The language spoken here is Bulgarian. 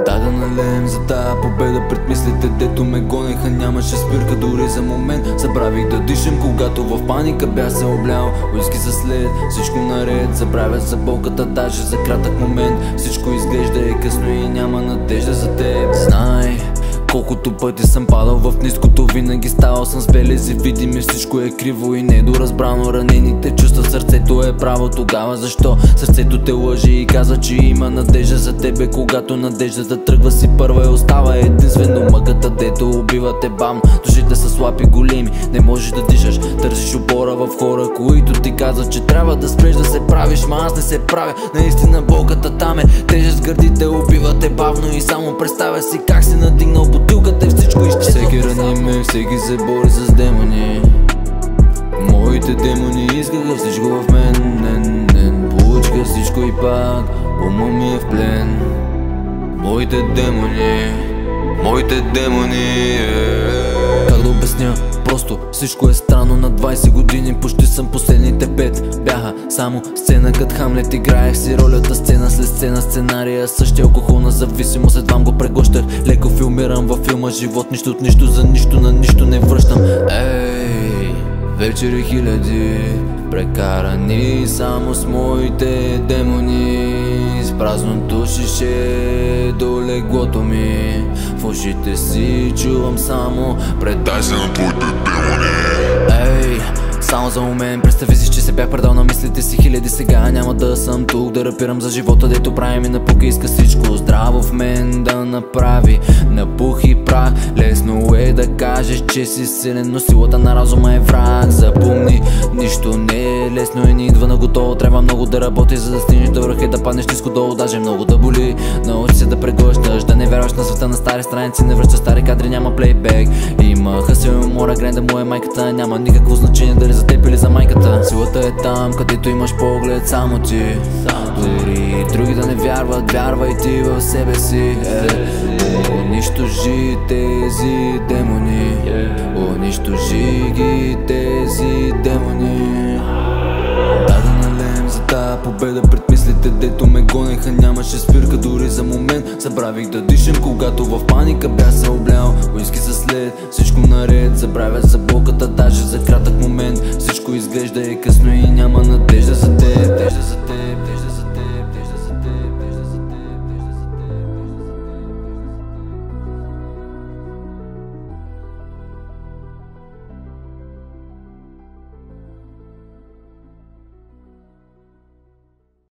Дай да налеем за тая победа пред мислите, дето ме гонеха. Нямаше спирка дори за момент. Забравих да дишам, когато в паника бях се облял. Уиски за след, всичко наред. Забравя за болката даже за кратък момент. Всичко изглежда е късно и няма надежда за теб. Знай, колкото пъти съм падал в ниското, винаги ставал съм с белези видими. Всичко е криво и недоразбрано, ранените чувства, сърцето е право. Тогава защо сърцето те лъжи и казва, че има надежда за тебе, когато надеждата тръгва си първа и остава единствено мъката, дето убива те бавно. Душите са слаби големи, не можеш да дишаш, търсиш опора в хора, които ти казват, че трябва да спреш да се правиш. Ма аз не се правя, наистина болката там е тежест, гърдите убива те бавно и само представя си как си надигнал бутилката и всичко изчезва. Всеки рани ме, всеки се бори с демони. Моите демони искаха всичко в мен. Получиха всичко и пак ума ми е в плен. Моите демони. Как да обясня? Просто всичко е странно. На 20 години почти съм, последните 5 бяха само сцена. Кът Хамлет играех си ролята сцена след сцена. Сценария същия, алкохолна зависимост, едва го преглъщах. Леко филмирам във филма живот, нищо от нищо, за нищо на нищо не връщам. Ей, вечери хиляди прекарани само с моите демони. С празното шише до леглото ми, в ушите си чувам само предай се на твоите демони. Ей, само за момент представи си, че се бях предал на мислите си хиляди. Сега няма да съм тук да рапирам за живота, дето прави ми напука. Иска всичко здраво в мен да направи на пух и прах. Лесно е да кажеш, че си силен, но силата на разума е враг. Запомни, нищо не е лесно и не идва на готово. Трябва много да работиш, за да стигнеш до върха и да паднеш ниско долу. Даже много да боли, научи се да преглъщаш, да не вярваш на света на стари страници. Не връщаш стари кадри, няма плейбек. Има хъсил и умора, гренда му е майката. Няма никакво значение дали за теб или за майката. Силата е там, където имаш поглед само ти. Дори други да не вярват, вярвай ти в себе си. Унищожи тези демони, унищожи ги тези демони. Дай да налеем за тая победа пред мислите, дето ме гонеха. Нямаше спирка дори за момент. Забравих да дишам, когато в паника бях се облял. Уиски за след, всичко наред. Забравя за болката даже за кратък момент. Всичко изглежда е късно и няма надежда за теб.